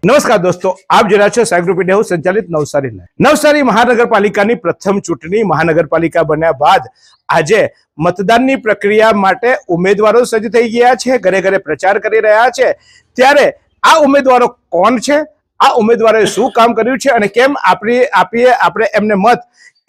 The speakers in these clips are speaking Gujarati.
નમસ્કાર દોસ્તો, આપ જોઈ રહ્યા છો સાયગ્રુપ ઇન્ડિયા હાઉસ સંચાલિત નવસારી લાઈવ. નવસારી મહાનગરપાલિકાની પ્રથમ ચૂંટણી મહાનગરપાલિકા બન્યા બાદ આજે મતદાનની પ્રક્રિયા માટે ઉમેદવારો સજ્જ થઈ ગયા છે, ઘરે ઘરે પ્રચાર કરી રહ્યા છે. ત્યારે આ ઉમેદવારો કોણ છે, આ ઉમેદવારોએ શું કામ કર્યું છે અને કેમ આપણે એમને મત,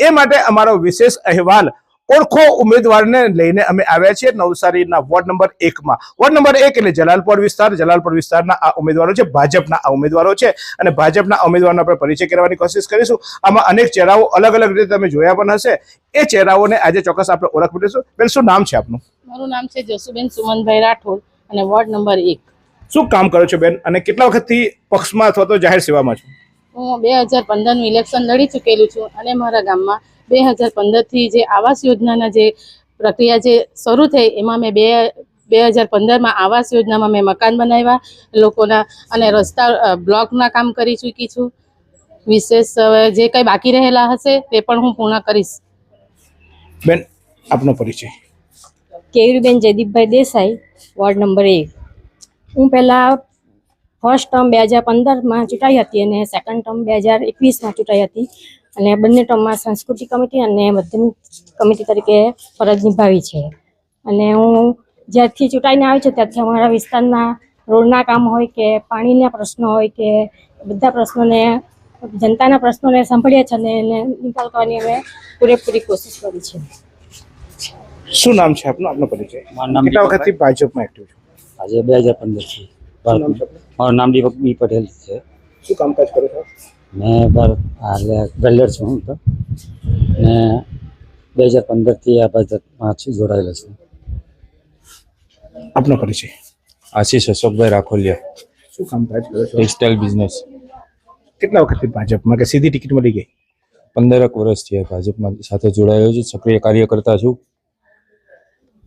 એ માટે અમારો વિશેષ અહેવાલ ઓળખો ઉમેદવારને લઈને અમે આવ્યા છીએ નવસારીના વોર્ડ નંબર 1 માં. વોર્ડ નંબર 1 એટલે જલાલપોર વિસ્તારના આ ઉમેદવારો છે, ભાજપના આ ઉમેદવારો છે અને ભાજપના ઉમેદવારનો આપણે પરિચય કરવાની કોશિશ કરીશું. આમાં અનેક ચહેરાઓ અલગ અલગ રીતે તમે જોયા પણ હશે. એ ચહેરાઓને આજે ચોક્કસ આપણે ઓળખ કરીશું. બેન, શું નામ છે આપનું? મારું નામ છે જસુબેન સુમનભાઈ રાઠોડ અને વોર્ડ નંબર 1. શું કામ કરો છો બેન અને કેટલા વખતથી પક્ષમાં અથવા તો જાહેર સેવામાં છો? હું 2015 નું ઇલેક્શન લડી ચૂકેલું છું અને મારા ગામમાં 2015 થી જે આવાસ યોજનાના જે પ્રક્રિયા જે શરૂ થઈ એમાં મેં 2015માં આવાસ યોજનામાં મેં મકાન બનાવ્યા લોકોના અને રસ્તા બ્લોકના કામ કરી ચૂકી છું. વિશેષ જે કંઈ બાકી રહેલા હશે તે પણ હું પૂર્ણ કરીશ. બેન, આપનો પરિચય? કેયુરીબેન જયદીપભાઈ દેસાઈ, વોર્ડ નંબર 1. હું પહેલાં ફર્સ્ટ ટર્મ 2015માં ચૂંટાઈ હતી અને સેકન્ડ ટર્મ 2021માં ચૂંટાઈ હતી અને બંને ટર્મમાં સંસ્કૃતિ કમિટી અને મધ્યમ કમિટી તરીકે ફરજ નિભાવી છે. અને હું જ્યારથી ચૂંટાઈને આવી છું ત્યારથી અમારા વિસ્તારના રોડના કામ હોય કે પાણીના પ્રશ્નો હોય કે બધા પ્રશ્નોને, જનતાના પ્રશ્નોને સાંભળ્યા છે અને એને નિકાલ કરવાની અમે પૂરેપૂરી કોશિશ કરી છે. શું નામ છે આપનું? આપનો પરિચય? કેટલા વખતથી ભાજપમાં એક્ટિવ છો? આજે 2015 થી. મારું નામ દીપક બી પટેલ છે. શું કામકાજ કરો છો? મેં વેલ્ડર છું હું તો, ને 2015 થી આ ભાજપમાં જોડાયેલો છું. આપનો પરિચય? આશીષ અશોકભાઈ રાખોલિયા. શું કામકાજ કરો છો? Textile business. કેટલા વખતથી ભાજપમાં કે સીધી ટિકિટ મળી ગઈ? 15 વર્ષથી ભાજપમાં સાથે જોડાયેલો છું, સક્રિય કાર્યકર્તા છું.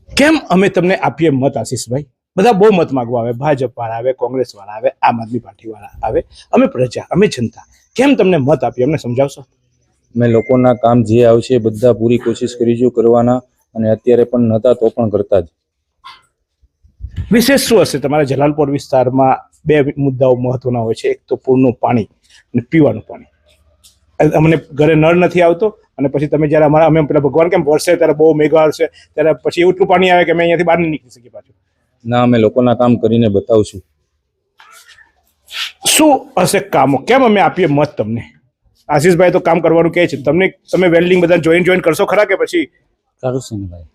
કેમ અમે તમને આપીએ મત આશીષભાઈ? બધા બહુ મત માંગવા આવે, ભાજપ વાળા આવે, કોંગ્રેસ વાળા આવે, આમ આદમી પાર્ટી વાળા આવે, અમે પ્રજા, અમે જનતા, કેમ તમને મત આપીએ અમને સમજાવશો? મેં લોકોના કામ જે આવશે બધા પૂરી કોશિશ કરીશું કરવાના, અને અત્યારે પણ નહોતા તો પણ કરતા જ. વિશેષ શું હશે તમારા જલાલપોર વિસ્તારમાં? બે મુદ્દાઓ મહત્વના હોય છે. એક તો પૂરનું પાણી અને પીવાનું પાણી. અમને ઘરે નળ નથી આવતો અને પછી તમે જ્યારે અમે પેલા ભગવાન કેમ વરસે ત્યારે બહુ મેઘ આવશે ત્યારે પછી એટલું પાણી આવે કે અમે અહીંયાથી બહાર નહીં નીકળી શકીએ પાછું. ના, અમે લોકોના કામ કરીને બતાવશું. શું હશે કામો? કેમ અમે આપીએ મત તમને? આશીષભાઈ તો કામ કરવાનું કહે છે, તમે વેલ્ડિંગ બધા જોઈન કરશો ખરા કે પછી? કરું છું ને ભાઈ.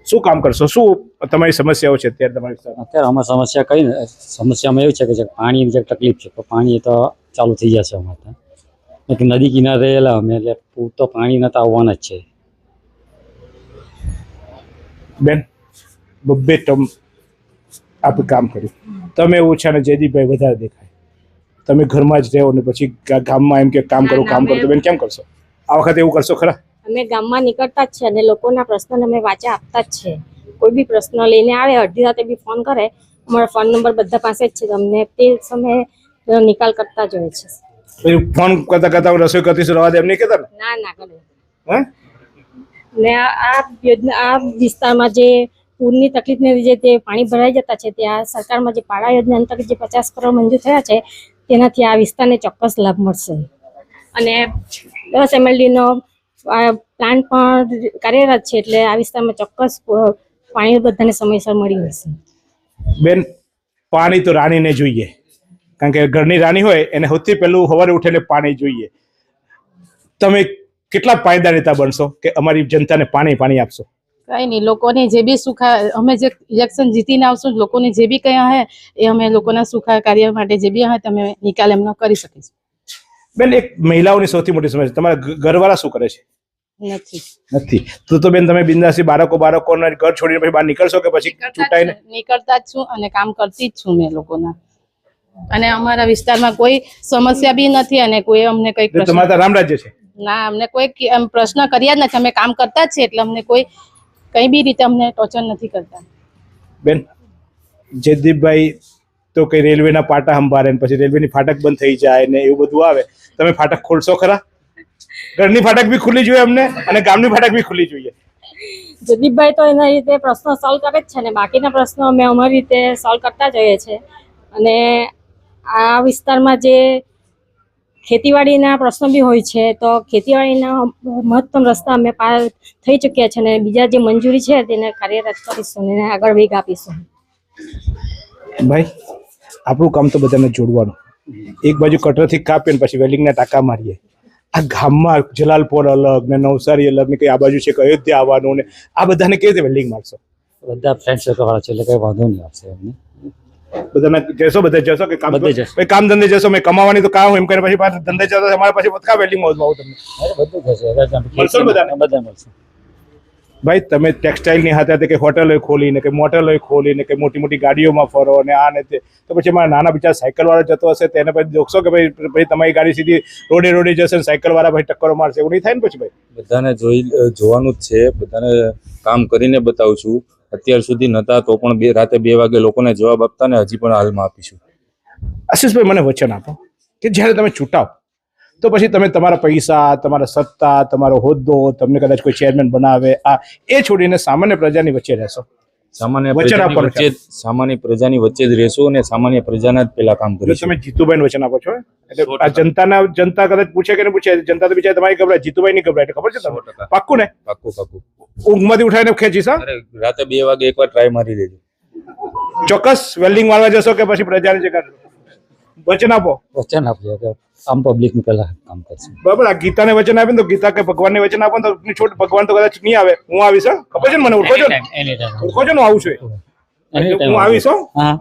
શું કામ કરશો? શું તમારી સમસ્યાઓ છે અત્યારે તમારી સાથે? અત્યારે અમારી સમસ્યા કઈ ને, સમસ્યામાં એવું છે કે પાણીની જે તકલીફ છે તો પાણી તો ચાલુ થઈ જશે અમારે ત્યાં. એક નદી કિનારે રહેલા અમે, એટલે પૂરતો પાણી નતા આવવાના જ છે. બેન, બબ્બે ટર્મ આપણે કામ કર્યું, તમે ઓછા અને જયદીપભાઈ વધારે દેખાય. તમે ઘરમાં જ રહો ને પછી ગામમાં એમ કે કામ કરો. તો બેન કેમ કરશો? આ વખતે એવું કરશો ખરા? અમે ગામમાં નીકળતા જ છે અને લોકોના પ્રશ્નોને અમે વાચા આપતા જ છે. કોઈ બી પ્રશ્ન લઈને આવે, અડધી રાતે બી ફોન કરે, અમારા ફોન નંબર બધા પાસે જ છે. અમને તે સમયે નિકાલ કરતા જ હોય છે. ફોન કરતા રસોઈ કરતી રવા દે એમ નહીં કહેતા ને? ના કરે. ને આ વિસ્તારમાં જે પૂરની તકલીફને લીધે તે પાણી ભરાઈ જતા છે, ત્યાં સરકારમાં જે પાડા યોજના અંતર્ગત જે 50 કરોડ મંજૂર થયા છે તેનાથી આ વિસ્તારને ચોક્કસ લાભ મળશે. અને 10 MLDનો પ્લાન્ટ પણ કાર્યરત છે, એટલે આ વિસ્તારમાં ચોક્કસ પાણી બધાને સમયસર મળી રહેશે. બેન, પાણી તો રાણીને જોઈએ, કારણ કે ઘરની રાણી હોય એને સૌથી પહેલું સવારે ઉઠીને પાણી જોઈએ. તમે કેટલા પાયદાર નેતા બનશો કે અમારી જનતાને પાણી આપશો? કંઈ નહીં, લોકોને જે બી સુખા, અમે જે ઇલેક્શન જીતીને આવશું લોકોને જે બી કંઈ હશે એ અમે લોકોના સુખા કાર્ય માટે જે બી હશે તમે નિકાલ એમનો કરી શકીશું. બેન, એક મહિલાઓની સૌથી મોટી સમસ્યા, તમારા ઘરવાળા શું કરે છે? નથી. તો બેન, તમે બિંદાસી બાળકોના ઘર છોડીને પછી બહાર નીકળશો કે પછી છૂટાઈને? નીકળતા જ છું અને કામ કરતી જ છું મેં લોકોના. અને અમારા વિસ્તારમાં કોઈ સમસ્યા બી નથી અને કોઈ અમને કઈ તમારા રામ રાજ્ય છે? ના, અમને કોઈ પ્રશ્ન કર્યા જ નથી. અમે કામ કરતા જ છે એટલે અમને કોઈ કઈ બી રીતે અમને ટોર્ચર નથી કરતા. બેન, જયદીપભાઈ તો કઈ રેલવેના પાટા સંભાળે ને પછી રેલવેની ફાટક બંધ થઈ જાય ને એવું બધું આવે, તમે ફાટક ખોલશો ખરા? ઘરની ફાટક બી ખુલ્લી જોઈએ અમને અને ગામની ફાટક બી ખુલ્લી જોઈએ. જયદીપભાઈ તો એના રીતે પ્રશ્નો સોલ્વ કરે જ છે ને બાકીના પ્રશ્નો અમે અમારી રીતે સોલ્વ કરતા જઈએ છીએ. અને આ વિસ્તારમાં જે ખેતીવાડીના પ્રશ્નો બી હોય છે તો ખેતીવાડીના મહત્તમ રસ્તા અમે પાર થઈ ચૂક્યા છે અને બીજા જે મંજૂરી છે તેને કાર્યરત કરીશું અને આગળ વેગ આપીશું. ભાઈ આપણું કામ તો બધાને જોડવાનું. એક બાજુ કટરથી કાપીએ ને પછી વેલ્ડિંગના ટાંકા મારીએ. આ ગામમાં જલાલપોર અલગ ને નવસારી અલગ ને કઈ આ બાજુ છે કે અયોધ્યા આવવાનું ને આ બધાને કેવી રીતે વેલ્ડિંગ મારશો? બધા ફ્રેન્ડ સર્કલ વાળા છે એટલે કઈ વાંધો નહીં આવશે એમને. બધાને જશો કે કામ બધે જશો. ભાઈ કામ ધંધે જશો મેં કમાવાની તો કામ એમ કરીને પછી પાછા ધંધે જશો અમારા પછી બધા વેલ્ડિંગ મોજમાં આવું તમને અરે બધું થશે. મળશે બધાને? બધા મળશે. ભાઈ તમે ટેક્સટાઇલની હાથે કે હોટલો ખોલીને કે મોટલો ખોલીને કે મોટી મોટી ગાડીઓમાં ફરો ને આ ને તે તો પછી મારા નાના બિચારા સાયકલ વાળો જતો હશે તેને પછી જોખશો કે ભાઈ તમારી ગાડી સીધી રોડે જશે ને સાયકલ વાળા ભાઈ ટક્કરો મારશે એવું નહીં થાય ને પછી ભાઈ? બધાને જોવાનું જ છે, બધાને કામ કરીને બતાવું છું. અત્યાર સુધી નતા તો પણ રાતે 2 વાગે લોકોને જવાબ આપતા ને હજી પણ હાલમાં આપીશું. આશીષભાઈ મને વચન આપો કે જ્યારે તમે છૂટાવ તો પછી તમે તમારા પૈસા, તમારા સત્તા, તમારો હોદ્દો, તમને કદાચ કોઈ ચેરમેન બનાવે આ એ છોડીને સામાન્ય પ્રજાની વચ્ચે રહેશો. સામાન્ય પ્રજાની વચ્ચે જ રહેશું અને સામાન્ય પ્રજાના જ પેલા કામ કરીશું. તમે જીતુભાઈને વચન આપો છો એટલે આ જનતા કદાચ પૂછે કે નહીં પૂછે, જનતા તો બિચારી તમારી ગભરાય, જીતુભાઈ ની ગભરાય. ખબર છે તમને? 100%. પાક્કું ને? પાક્કું. ઊંઘમાંથી ઉઠાઈને ખેંચીશ. હા, રાતે 2 વાગે એકવાર ટ્રાય મારી લેજો. ચોક્કસ વેલ્ડિંગ મારવા જશો કે પછી પ્રજાની જગ્યા? વચન આપો. વચન આપીએ કે આમ પબ્લિક નું પહેલા કામ કરશું. બરાબર. આ ગીતાને વચન આપે તો ગીતા કે ભગવાનને વચન આપો તો છોડ ભગવાન તો કદાચ નહીં આવે. હું આવીશ. ખબર છે ને મને? ઓળખો છો ને? ઓળખો છો ને? હું આવું છું. હું આવીશ. હા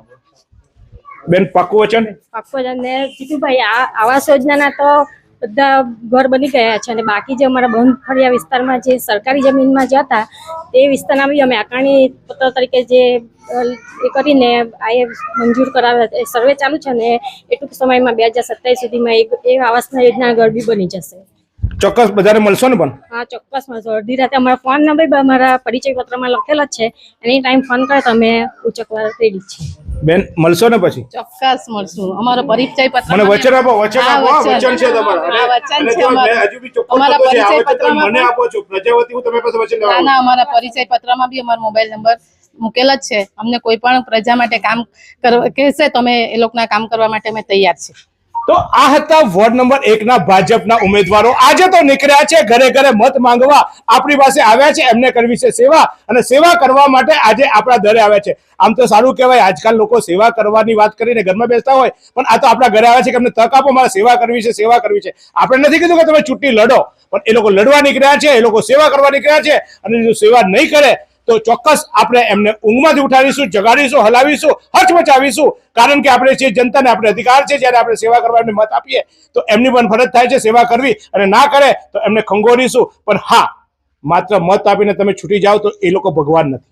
બેન પાક્કું વચન? પાક્કો જ. અને જીતુભાઈ આ આવાસ યોજનાના તો બધા ઘર બની ગયા છે અને બાકી જે અમારા બંધ ફળિયા વિસ્તારમાં જે સરકારી જમીનમાં જે હતા તે વિસ્તારના બી અમે આકારણી પત્ર તરીકે જે એ કરીને આ મંજૂર કરાવ્યા સર્વે ચાલુ છે અને એ ટૂંક સમયમાં 2027 સુધીમાં એ આવાસના યોજના ઘર બી બની જશે. ચોક્કસ બધાને મળશો ને? પણ હા ચોક્કસ મળશો. અડધી રાતે અમારા ફોન નંબર બી અમારા પરિચય પત્રમાં લખેલો જ છે. એની ટાઈમ ફોન કરે તો અમે ઉચકવા રેડી છીએ. બેન મળશો ને પછી? ચોક્કસ મળશું. અમારો પરિચય પત્ર મને વચન આપો. વચન આપો. વચન છે તમારું. વચન છે અમારું. હજુ બી ચોક્કસ અમારા તો છે. પરિચય આવે તો તમે પત્રમાં મને આપો છો પ્રજાવતી, હું તમે પાસે વચન ના લેવા ના, અમારા પરિચય પત્રમાં બી અમારો મોબાઈલ નંબર મૂકેલ જ છે. અમને કોઈ પણ પ્રજા માટે કામ કરવા કહેશે તો અમે એ લોકોના કામ કરવા માટે અમે તૈયાર છીએ. તો આ હતા વોર્ડ નંબર 1 ના ભાજપના ઉમેદવારો. આજે તો નીકળ્યા છે ઘરે ઘરે મત માંગવા. આપણી પાસે આવ્યા છે, એમને કરવી છે સેવા અને સેવા કરવા માટે આજે આપણા ઘરે આવ્યા છે. આમ તો સારું કહેવાય, આજકાલ લોકો સેવા કરવાની વાત કરીને ઘરમાં બેસતા હોય, પણ આ તો આપણા ઘરે આવ્યા છે કે અમને તક આપો, મારે સેવા કરવી છે, સેવા કરવી છે. આપણે નથી કીધું કે તમે ચૂંટણી લડો, પણ એ લોકો લડવા નીકળ્યા છે, એ લોકો સેવા કરવા નીકળ્યા છે અને જો સેવા નહીં કરે તો ચોક્કસ આપણે એમને ઊંઘમાંથી ઉઠાડીશું, જગાડીશું, હલાવીશું, હચમચાવીશું. કારણ કે આપણે જે જનતાને આપણે અધિકાર છે, જ્યારે આપણે સેવા કરવા એમને મત આપીએ તો એમની પણ ફરજ થાય છે સેવા કરવી, અને ના કરે તો એમને ખંગોરીશું. પણ હા, માત્ર મત આપીને તમે છૂટી જાઓ તો એ લોકો ભગવાન નથી.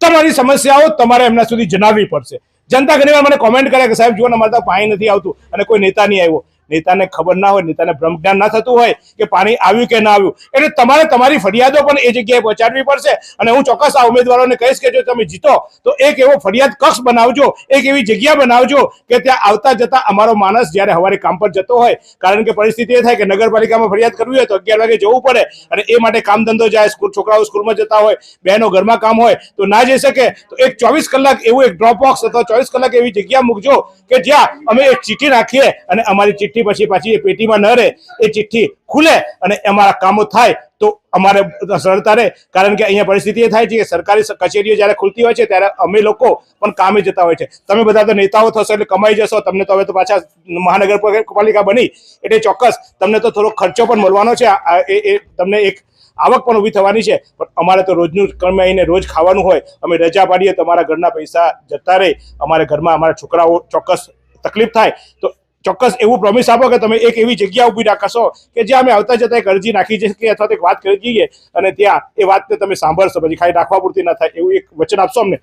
તમારી સમસ્યાઓ તમારે એમના સુધી જણાવવી પડશે. જનતા ઘણીવાર મને કોમેન્ટ કરે કે સાહેબ જુઓ ને અમારે તો પાણી નથી આવતું અને કોઈ નેતા નહીં આવ્યો. નેતાને ખબર ના હોય, નેતાને બ્રહ્મજ્ઞાન ના થતું હોય કે પાણી આવ્યું કે ના આવ્યું, એટલે તમારે તમારી ફરિયાદો પણ એ જગ્યાએ પહોંચાડવી પડશે. અને હું ચોક્કસ આ ઉમેદવારોને કહીશ કે જો તમે જીતો તો એક એવો ફરિયાદ કક્ષ બનાવજો, એક એવી જગ્યા બનાવજો કે ત્યાં આવતા જતા અમારો માણસ જ્યારે સવારે કામ પર જતો હોય, કારણ કે પરિસ્થિતિ એ થાય કે નગરપાલિકામાં ફરિયાદ કરવી હોય તો 11 વાગે જવું પડે અને એ માટે કામ ધંધો જાય, છોકરાઓ સ્કૂલમાં જતા હોય, બહેનો ઘરમાં કામ હોય તો ના જઈ શકે, તો એક 24 કલાક એવું એક ડ્રોપ બોક્સ અથવા 24 કલાક એવી જગ્યા મૂકજો કે જ્યાં અમે એક ચિઠ્ઠી રાખીએ અને અમારી ચિઠ્ઠી પછી પાછી એ પેટીમાં ન રહે, એ ચિઠ્ઠી ખુલે અને અમારા કામો થાય તો અમારે સરળતા રહે. કારણ કે અહીંયા પરિસ્થિતિ એ થાય છે કે સરકારી કચેરીઓ જ્યારે ખુલતી હોય છે ત્યારે અમે લોકો પણ કામે જતા હોય છે. તમે બધા તો નેતાઓ થશો એટલે કમાઈ જશો, તમને તો હવે તો પાછા મહાનગરપાલિકા બની એટલે ચોક્કસ તમને તો થોડો ખર્ચો પણ મળવાનો છે, એ તમને એક આવક પણ ઊભી થવાની છે. પણ અમારે તો રોજનું કમાઈને રોજ ખાવાનું હોય, અમે રજા પાડીએ તો અમારા ઘરના પૈસા જતા રહે, અમારા ઘરમાં અમારા છોકરાઓ ચોક્કસ તકલીફ થાય. તો ચોક્કસ એવું પ્રોમિસ આપો કે તમે એક એવી જગ્યા ઊભી રાખશો કે જ્યાં અમે આવતા જતા એક અરજી નાખી જઈએ અથવા તો એક વાત કરી જઈએ અને ત્યાં એ વાતને તમે સાંભળશો, પછી ખાલી રાખવા પૂરતી ના થાય, એવું એક વચન આપશો અમને?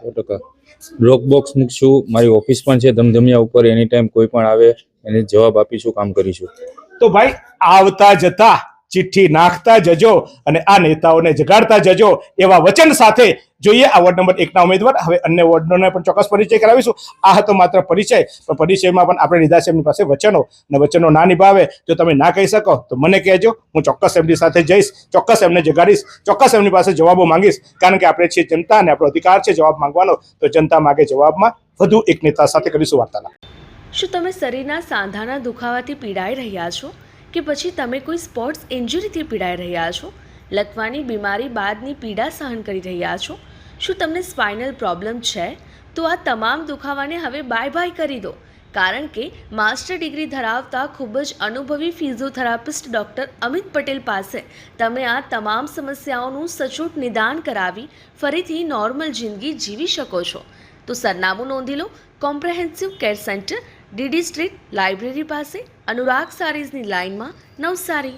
100%. ડ્રોપ બોક્સ મૂકશું, મારી ઓફિસ પણ છે ધમધમિયા ઉપર, એની ટાઈમ કોઈ પણ આવે એને જવાબ આપીશું, કામ કરીશું. તો ભાઈ આવતા જતા ચિઠ્ઠી નાખતા જજો અને આ નેતાઓને જગાડતા જજો, એવા વચન સાથે જોઈએ આ વોર્ડ નંબર 1 ના ઉમેદવાર. હવે અન્ય વોર્ડોને પણ ચોક્કસ પરિચય કરાવીશું. આ હતો માત્ર પરિચય, પણ પરિચયમાં પણ આપણે લીધા છે એમની પાસે વચનો, અને વચનો ના નિભાવે જો તમે ના કહી શકો તો મને કહેજો, હું ચોક્કસ એમની સાથે જઈશ, ચોક્કસ એમને જગાડીશ, ચોક્કસ એમની પાસે જવાબો માંગીશ. કારણ કે આપણે છીએ જનતા અને આપણો અધિકાર છે જવાબ માંગવાનો, તો જનતા માગે જવાબમાં વધુ એક નેતા સાથે કરીશું વાર્તાલાપ. શું તમે શરીરના સાંધાના દુખાવાથી પીડાઈ રહ્યા છો કે પછી તમે કોઈ સ્પોર્ટ્સ ઇન્જરીથી પીડાઈ રહ્યા છો? લકવાની બીમારી બાદની પીડા સહન કરી રહ્યા છો? શું તમને સ્પાઇનલ પ્રોબ્લેમ છે? તો આ તમામ દુખાવાને હવે બાય બાય કરી દો, કારણ કે માસ્ટર ડિગ્રી ધરાવતા ખૂબ જ અનુભવી ફિઝિયોથેરાપિસ્ટ ડૉક્ટર અમિત પટેલ પાસે તમે આ તમામ સમસ્યાઓનું સચોટ નિદાન કરાવી ફરીથી નોર્મલ જિંદગી જીવી શકો છો. તો સરનામું નોંધી લો. Comprehensive care centre, DD street, library પાસે, અનુરાગ સારીઝની લાઇનમાં, નવસારી.